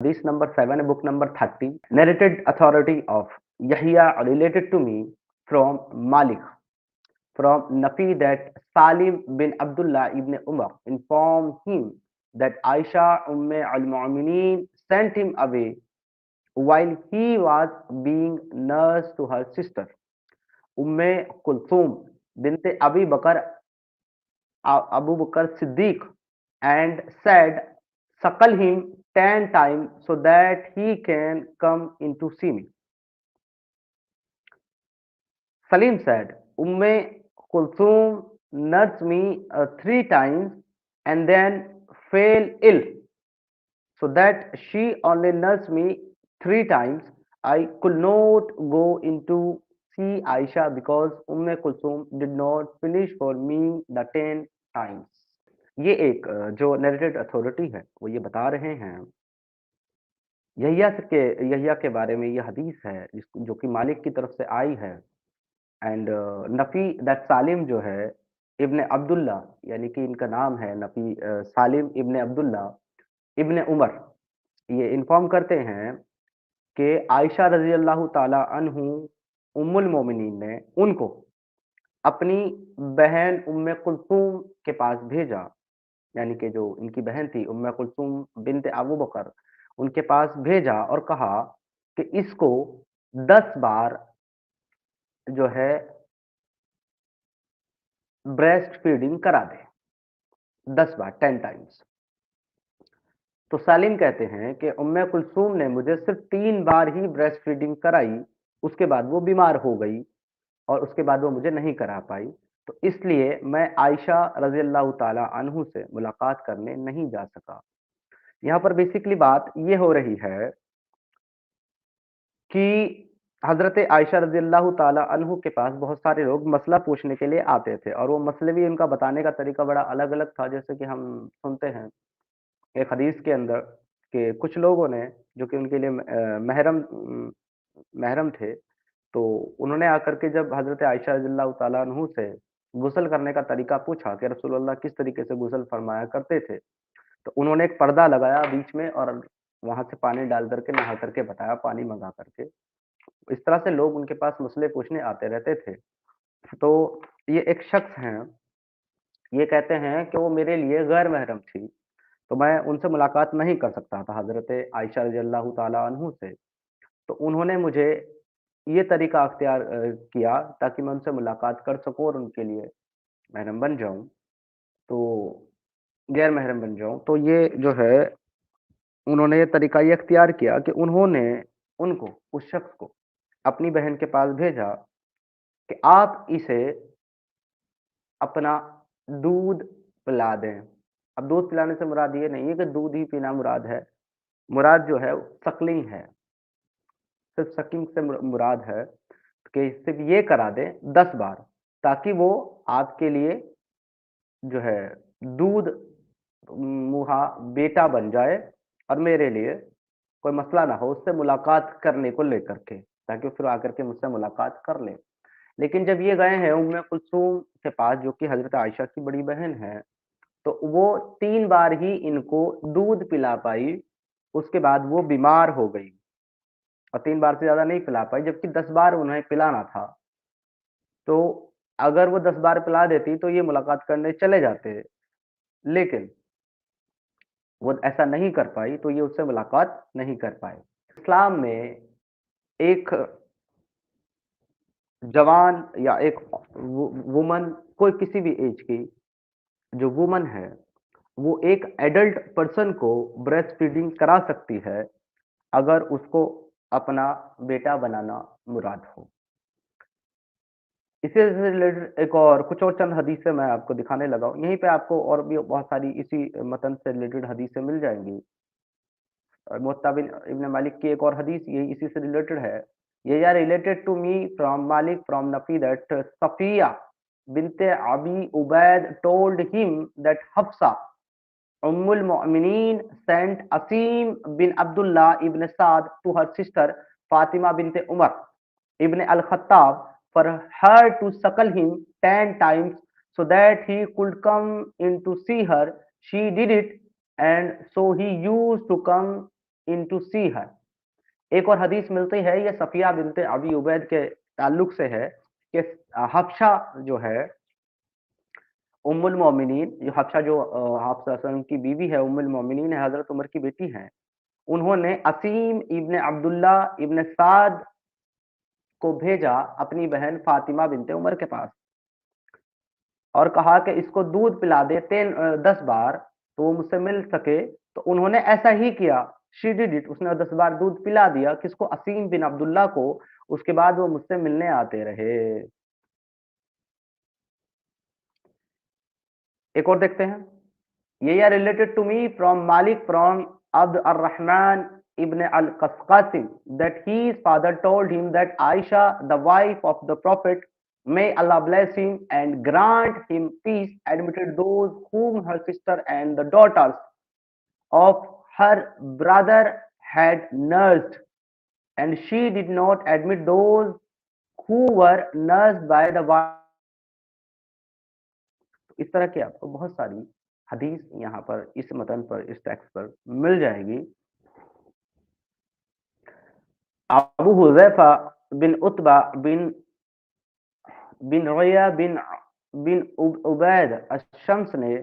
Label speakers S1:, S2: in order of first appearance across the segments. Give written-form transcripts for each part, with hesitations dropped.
S1: Hadith number 7, book number 30. Narrated authority of Yahya related to me from Malik, from Nafi, that Salim bin Abdullah ibn Umar informed him that Aisha al-Mu'minin sent him away while he was being nursed to her sister Kulthum bint Abu Bakr Siddiq, and said, suckle him 10 times so that he can come in to see me. Salim said, Kulthum nursed me 3 times and then fell ill, so that she only nursed me 3 times. I could not go into see Aisha because Kulthum did not finish for me the 10 times. یہ ایک جو narrated authority ہے وہ یہ بتا رہے ہیں یحییٰ کے بارے میں. یہ حدیث ہے جو کہ مالک کی طرف سے آئی ہے. اینڈ نفی دیٹ سالم جو ہے ابن عبداللہ، یعنی کہ ان کا نام ہے نفی سالم ابن عبداللہ ابن عمر، یہ انفارم کرتے ہیں کہ عائشہ رضی اللہ تعالی عنہ ام المومنین نے ان کو اپنی بہن کلثوم کے پاس بھیجا، یعنی کہ جو ان کی بہن تھی کلثوم بنت ابو بکر، ان کے پاس بھیجا اور کہا کہ اس کو 10 بار جو ہے بریسٹ فیڈنگ کرا دے، 10 بار 10 ٹائمز. تو سالم کہتے ہیں کہ کلثوم نے مجھے صرف 3 بار ہی بریسٹ فیڈنگ کرائی، اس کے بعد وہ بیمار ہو گئی اور اس کے بعد وہ مجھے نہیں کرا پائی، تو اس لیے میں عائشہ رضی اللہ تعالی عنہ سے ملاقات کرنے نہیں جا سکا. یہاں پر بیسیکلی بات یہ ہو رہی ہے کہ حضرت عائشہ رضی اللہ تعالی عنہ کے پاس بہت سارے لوگ مسئلہ پوچھنے کے لیے آتے تھے، اور وہ مسئلے بھی ان کا بتانے کا طریقہ بڑا الگ الگ تھا. جیسے کہ ہم سنتے ہیں ایک حدیث کے اندر کہ کچھ لوگوں نے جو کہ ان کے لیے محرم تھے، تو انہوں نے آ کر کے جب حضرت عائشہ رضی اللہ تعالیٰ عنہ سے غسل کرنے کا طریقہ پوچھا کہ رسول اللہ کس طریقے سے غسل فرمایا کرتے تھے، تو انہوں نے ایک پردہ لگایا بیچ میں اور وہاں سے پانی ڈال کر کے نہا کر کے بتایا، پانی منگا کر کے. اس طرح سے لوگ ان کے پاس مسئلے پوچھنے آتے رہتے تھے. تو یہ ایک شخص ہیں، یہ کہتے ہیں کہ وہ میرے لیے غیر محرم تھی، تو میں ان سے ملاقات نہیں کر سکتا تھا حضرت عائشہ رضی اللہ تعالیٰ عنہ سے. تو انہوں نے مجھے یہ طریقہ اختیار کیا تاکہ میں ان سے ملاقات کر سکوں اور ان کے لیے محرم بن جاؤں، تو غیر محرم بن جاؤں. تو یہ جو ہے انہوں نے یہ طریقہ یہ اختیار کیا کہ انہوں نے ان کو، اس شخص کو اپنی بہن کے پاس بھیجا کہ آپ اسے اپنا دودھ پلا دیں. اب دودھ پلانے سے مراد یہ نہیں ہے کہ دودھ ہی پینا مراد ہے، مراد جو ہے سکلنگ ہے، صرف سکلنگ سے مراد ہے کہ صرف یہ کرا دیں 10 بار، تاکہ وہ آپ کے لیے جو ہے دودھ منہا بیٹا بن جائے اور میرے لیے کوئی مسئلہ نہ ہو اس سے ملاقات کرنے کو لے کر کے، تاکہ پھر آ کر کے مجھ سے ملاقات کر لیں. لیکن جب یہ گئے ہیں کلثوم کے پاس جو کہ حضرت عائشہ کی بڑی بہن ہے، تو وہ 3 بار ہی ان کو دودھ پلا پائی، اس کے بعد وہ بیمار ہو گئی اور 3 بار سے زیادہ نہیں پلا پائی، جبکہ 10 بار انہیں پلانا تھا. تو اگر وہ 10 بار پلا دیتی تو یہ ملاقات کرنے چلے جاتے، لیکن وہ ایسا نہیں کر پائی تو یہ اس سے ملاقات نہیں کر پائے. اسلام میں ایک جوان یا ایک وومن، کوئی کسی بھی ایج کی جو وومن ہے، وہ ایک ایڈلٹ پرسن کو بریسٹ فیڈنگ کرا سکتی ہے اگر اس کو اپنا بیٹا بنانا مراد ہو. اسی سے ریلیٹڈ ایک اور کچھ اور چند حدیثیں میں آپ کو دکھانے لگا ہوں. یہیں پہ آپ کو اور بھی بہت ساری اسی متن سے ریلیٹڈ حدیثیں مل جائیں گی. موطا ابن مالک کی ایک اور حدیث یہ اسی سے ریلیٹڈ ہے. یہ related to me from Malik from Nafi that Safiyya bint Abi Ubaid told him that Hafsa ام المؤمنین sent Asim bin Abdullah ibn Saad to her sister Fatima bint Umar ibn al-Khattab for her to suckle him 10 times so that he could come in to see her. She did it, and so he used to come into sea है। एक और हदीस मिलती है, ये सफिया बिनते अबी उबैद के ताल्लुक से है कि हफ्सा जो है उम्मुल मोमिनीन, जो हफ्सा जो हफ्सा सल्लम की बीवी है, उम्मुल मोमिनीन है, हजरत उमर की बेटी हैं, उन्होंने असीम इब्न अब्दुल्ला इब्न साद को भेजा अपनी बहन फातिमा बिनते उमर के पास और कहा कि इसको दूध पिला दे 10 बार तो वो मुझसे मिल सके। तो उन्होंने ऐसा ही किया, शी डिड इट, उसने 10 बार दूध पिला दिया किसको, असीम बिन अब्दुल्ला को। उसके बाद वो मुझसे मिलने आते रहे। एक और देखते हैं, ये are related to me from Malik from Abd ar-Rahman ibn al-Qasim that his father told him that Aisha, the wife of the Prophet, may Allah bless him and grant him peace, admitted those whom her sister and the daughters of her brother had nursed, and she did not admit those who were nursed by the wife. इस तरह की आपको बहुत सारी हदीस यहाँ पर इस मतन पर, इस टेक्स्ट पर मिल जाएगी। अबू हुज़ैफा बिन उतबा बिन बिन रया बिन बिन उबैद अशम्स ने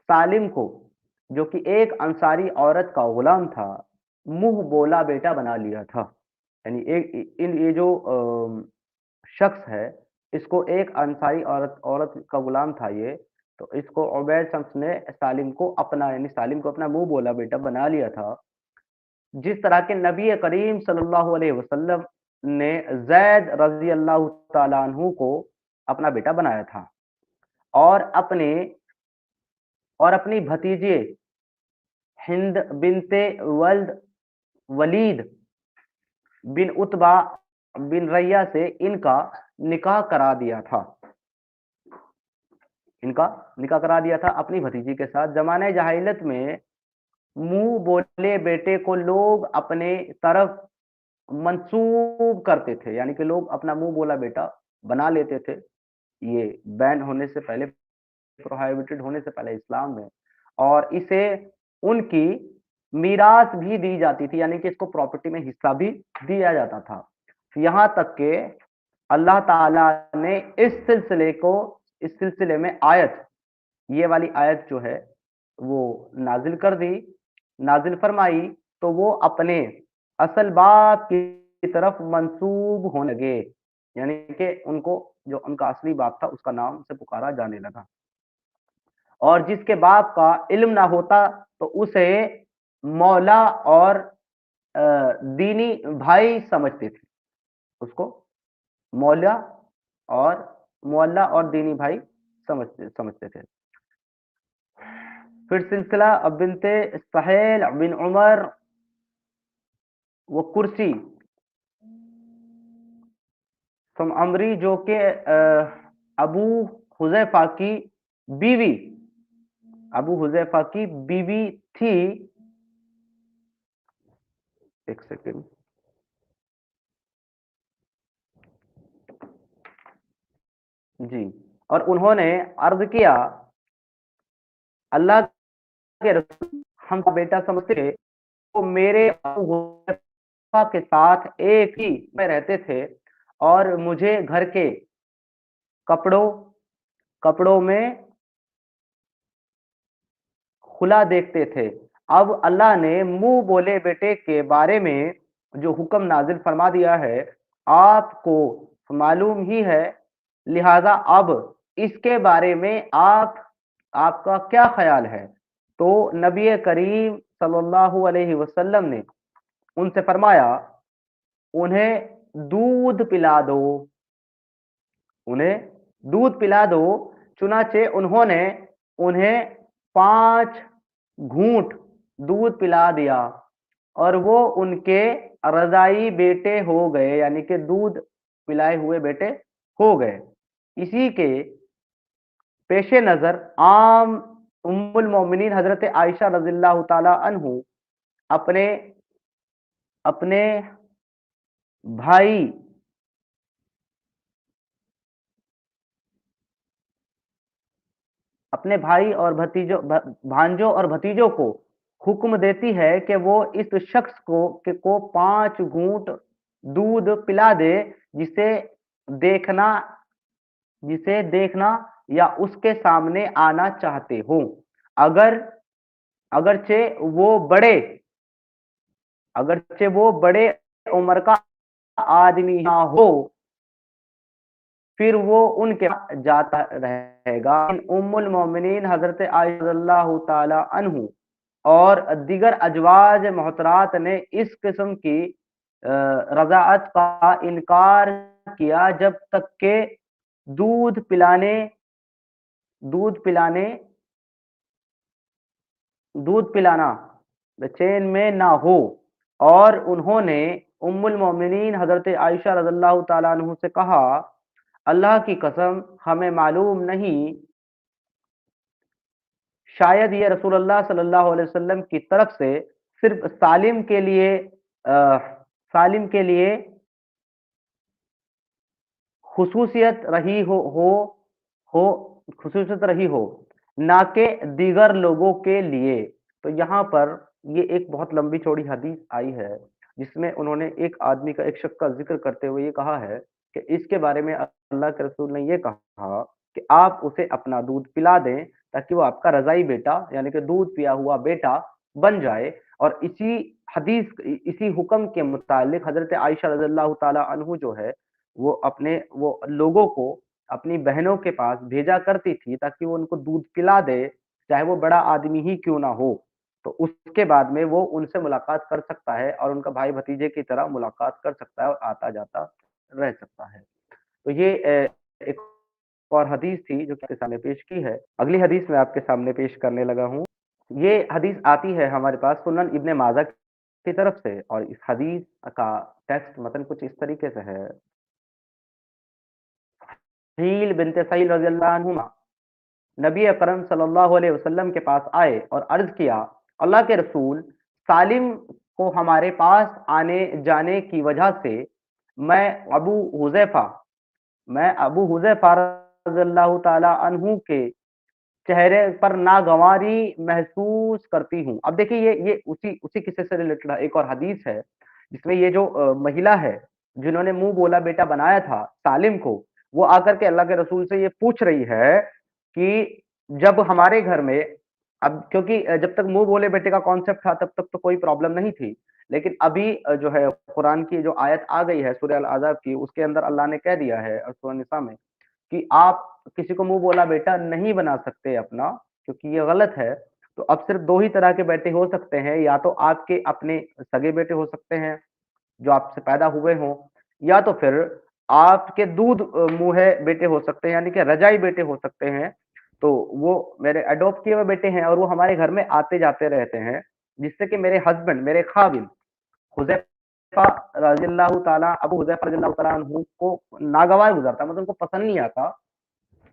S1: सालिम को, जो कि एक अंसारी औरत का गुलाम था, मुंह बोला बेटा बना लिया था। यानी एक इन ये जो शख्स है, इसको एक अंसारी औरत का गुलाम था ये, तो इसको उबैद शम्स ने सालिम को अपना, यानी सालिम को अपना मुंह बोला बेटा बना लिया था। जिस तरह के नबी करीम सल्लल्लाहु अलैहि वसल्लम ने ज़ैद रज़ी अल्लाह ताला अन्हु को अपना बेटा बनाया था और अपने अपनी भतीजे हिंद बिनते वलीद बिन उतबा बिन रैया से इनका निकाह करा दिया था। इनका निकाह करा दिया था अपनी भतीजी के साथ। ज़माने जहालियत में मुंह बोले बेटे को लोग अपने तरफ मंसूब करते थे, यानी कि लोग अपना मुंह बोला बेटा बना लेते थे। ये बैन होने से पहले, प्रोहिबिटेड होने से पहले इस्लाम में, और इसे उनकी मीरास भी दी जाती थी, यानी कि इसको प्रॉपर्टी में हिस्सा भी दिया जाता था। यहाँ तक कि अल्लाह ताला ने इस सिलसिले में आयत, ये वाली आयत जो है वो नाजिल कर दी, नाजिल फरमाई, तो वो अपने असल बाप की तरफ मंसूब होने लगे, यानी कि उनको जो उनका असली बाप था उसका नाम से पुकारा जाने लगा। और जिसके बाप का इल्म ना होता तो उसे मौला और दीनी भाई समझते थे, उसको मौला और दीनी भाई समझते थे। फिर सिलसिला अब बिनते सहेल बिन उमर वो कुर्सी फ्रॉम अमरी, जो कि अबू हुजैफा की बीवी थी। एक सेकेंड जी। और उन्होंने अर्ज किया, अल्लाह के रसूल, हम बेटा समझते थे, वो मेरे अबू हुज़ैफा के साथ एक ही में रहते थे और मुझे घर के कपड़ों में खुला देखते थे। अब अल्लाह ने मुंह बोले बेटे के बारे में जो हुक्म नाजिल फरमा दिया है, आपको मालूम ही है, लिहाजा अब इसके बारे में आपका क्या ख्याल है? तो नबी करीम सल्लल्लाहु अलैहि वसल्लम ने उनसे फरमाया, उन्हें दूध पिला दो, चुनाचे उन्होंने उन्हें 5 घूंट दूध पिला दिया और वो उनके रज़ाई बेटे हो गए, यानी कि दूध पिलाए हुए बेटे हो गए। इसी के पेशे नज़र आम उम्मुल मोमिनीन हज़रत आयशा रज़ियल्लाहु ताला अन्हु अपने अपने भाई और भांजों और भतीजों को हुक्म देती है कि वो इस शख्स को 5 घूंट दूध पिला दे जिसे देखना जिसे देखना या उसके सामने आना चाहते हो। अगर अगरचे वो बड़े अगरचे वो बड़े उम्र का आदमी ना हो, फिर वो उनके पास जाता रहेगा। उम्मुल मोमिनीन हजरत आयशा रज़ियल्लाहु ताला अन्हु और दीगर अजवाज मोहतरात ने इस किस्म की रजाअत का इनकार किया जब तक के दूध पिलाने दूध पिलाने दूध पिलाना चैन में ना हो, और उन्होंने उम्मुल मोमिनीन हजरत आयशा रज़ियल्लाहु ताला अन्हु से कहा, अल्लाह की कसम हमें मालूम नहीं, शायद ये रसूलुल्लाह सल्लल्लाहु अलैहि वसल्लम की तरफ से सिर्फ सालिम के लिए खुसूसियत रही हो खुसूसियत रही हो, ना कि दीगर लोगों के लिए। तो यहाँ पर ये एक बहुत लंबी चौड़ी हदीस आई है जिसमें उन्होंने एक आदमी का, एक शख्स का जिक्र करते हुए ये कहा है कि इसके बारे में अल्लाह के रसूल ने ये कहा कि आप उसे अपना दूध पिला दें ताकि वो आपका रज़ाई बेटा यानी कि दूध पिया हुआ बेटा बन जाए। और इसी हुक्म के मुतालिक हज़रत आयशा रज़ियल्लाहु ताला अन्हु जो है वो लोगों को अपनी बहनों के पास भेजा करती थी ताकि वो उनको दूध पिला दे, चाहे वो बड़ा आदमी ही क्यों ना हो। तो उसके बाद में वो उनसे मुलाकात कर सकता है और उनका भाई-भतीजे की तरह मुलाकात कर सकता है और आता-जाता रह सकता है। तो ये एक और हदीस थी जो आपके सामने पेश की है। अगली हदीस मैं आपके सामने पेश करने लगा हूँ। ये हदीस आती है हमारे पास सुनन इब्न माजा की तरफ से, और इस हदीस का टेक्स्ट मतन कुछ इस तरीके से है। हील बिनते सहील रज़ियल्लाहु अन्हुमा नबी अकरम सल्लल्लाहु अलैहि वसल्लम के पास आए और अर्ज किया, अल्लाह के रसूल, सालिम को हमारे पास आने जाने की वजह से मैं अबू हुज़ैफा मैं अबू हुज़ैफा रज़ियल्लाहु ताला अन्हु के चेहरे पर नागवारी महसूस करती हूँ। अब देखिए ये उसी उसी किस्से से रिलेटेड एक और हदीस है, जिसमें ये जो महिला है, जिन्होंने मुँह बोला बेटा बनाया था सालिम को, वो आकर के अल्लाह के रसूल से ये पूछ रही है कि जब हमारे घर में, अब क्योंकि जब तक मुँह बोले बेटे का कॉन्सेप्ट था तब तक तो कोई प्रॉब्लम नहीं थी। लेकिन अभी जो है कुरान की जो आयत आ गई है सूरह अल-अहज़ाब की, उसके अंदर अल्लाह ने कह दिया है सूरह निसा में कि आप किसी को मुँह बोला बेटा नहीं बना सकते अपना, क्योंकि ये गलत है। तो अब सिर्फ़ 2 ही तरह के बेटे हो सकते हैं, या तो आपके अपने सगे बेटे हो सकते हैं, जो आपसे पैदा हुए हों, या तो फिर आपके दूध मुँहे बेटे हो सकते हैं, यानी कि रज़ाई बेटे हो सकते हैं। तो वो मेरे एडॉप्ट किए हुए बेटे हैं और वो हमारे घर में आते-जाते रहते हैं, जिससे कि मेरे हस्बैंड, मेरे ख़ाविन हुज़ैफ़ा रज़ियल्लाहु ताला अबू हुज़ैफ़ा रज़ियल्लाहु ताला अन्हु को नागवार गुज़रता, मतलब उनको पसंद नहीं आता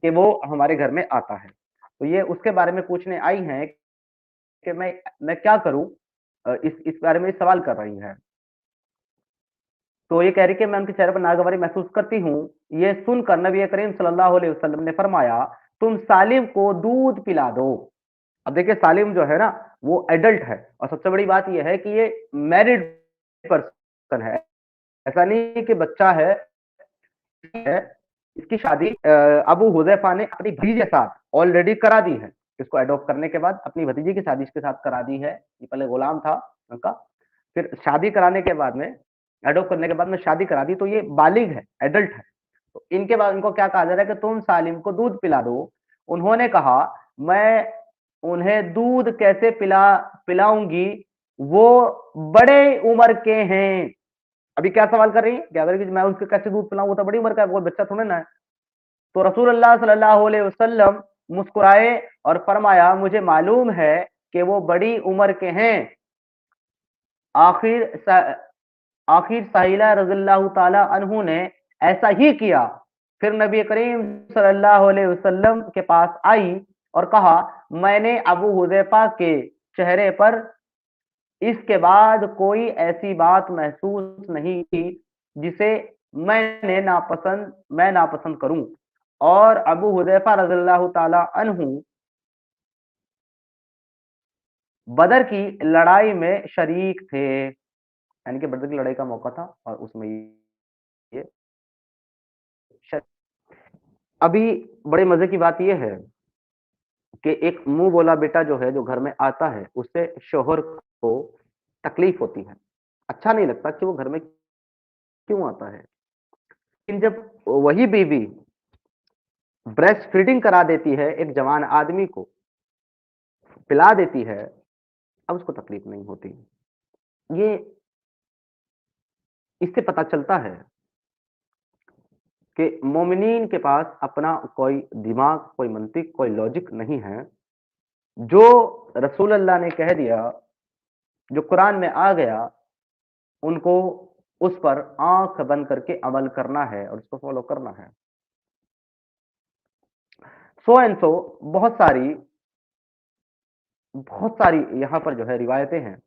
S1: कि वो हमारे घर में आता है। तो ये उसके बारे में पूछने आई हैं कि मैं क्या करूँ? इस बारे में सवाल कर रही हैं। तो ये कह रही कि मैं उनके चेहरे पर नागवारी महसूस करती हूँ। ये सुनकर नबी करीम सल्लल्लाहु अलैहि वसल्लम ने फरमाया, तुम सालिम को दूध पिला दो। अब देखिए सालिम जो है ना, वो एडल्ट है और सबसे बड़ी बात ये है कि ये मैरिड पर्सन है। ऐसा नहीं कि बच्चा है, इसकी शादी अबू हुज़ैफ़ा ने अपनी भतीजी के साथ ऑलरेडी करा दी है। इसको एडॉप्ट करने के बाद अपनी भतीजी की शादी इसके साथ करा दी है। ये पहले गुलाम था उनका, फिर शादी कराने के बाद में, एडॉप्ट करने के बाद में शादी करा दी, तो ये बालिग है, एडल्ट है। तो इनके बाद इनको क्या कहा जा रहा है कि तुम सालिम को दूध पिला दो। उन्होंने कहा, मैं उन्हें दूध कैसे पिलाऊँगी, वो बड़े उम्र के हैं। अभी क्या सवाल कर रही हैं? क्या कह रही है कि मैं उसको कैसे दूध पिलाऊँ, वो तो बड़ी उम्र का है, कोई बच्चा थोड़ी ना है। तो रसूलुल्लाह सल्लल्लाहु अलैहि वसल्लम मुस्कुराए और फरमाया, मुझे मालूम है कि वो बड़ी उम्र के हैं। आखिर स आखिर साहिला रज़ियल्लाहु ताला अन्हु ने ऐसा ही किया। फिर नबी करीम सल्लल्लाहु अलैहि वसल्लम के पास आई और कहा, मैंने अबू हुज़ैफ़ा के चेहरे पर इसके बाद कोई ऐसी बात महसूस नहीं की जिसे मैं नापसंद करूं। और अबू हुज़ैफ़ा रज़ियल्लाहु ताला अन्हु बदर की लड़ाई में शरीक थे, यानी कि बदर की लड़ाई का मौका था और उसमें ये श अभी बड़े मज़े की बात ये है कि एक मुँह बोला बेटा जो है, जो घर में आता है, उससे शौहर को तकलीफ़ होती है। अच्छा नहीं लगता कि वो घर में क्यों आता है? लेकिन जब वही बीवी ब्रेस्ट फीडिंग करा देती है एक जवान आदमी को, पिला देती है, अब उसको तकलीफ़ नहीं होती। ये इससे पता चलता है कि मोमिनीन के पास अपना कोई दिमाग, कोई मंतिक, कोई लॉजिक नहीं है। जो रसूल अल्लाह ने कह दिया, जो कुरान में आ गया, उनको उस पर आँख बंद करके अमल करना है और उसको फ़ॉलो करना है। सो एंड सो बहुत सारी यहाँ पर जो है रिवायतें हैं।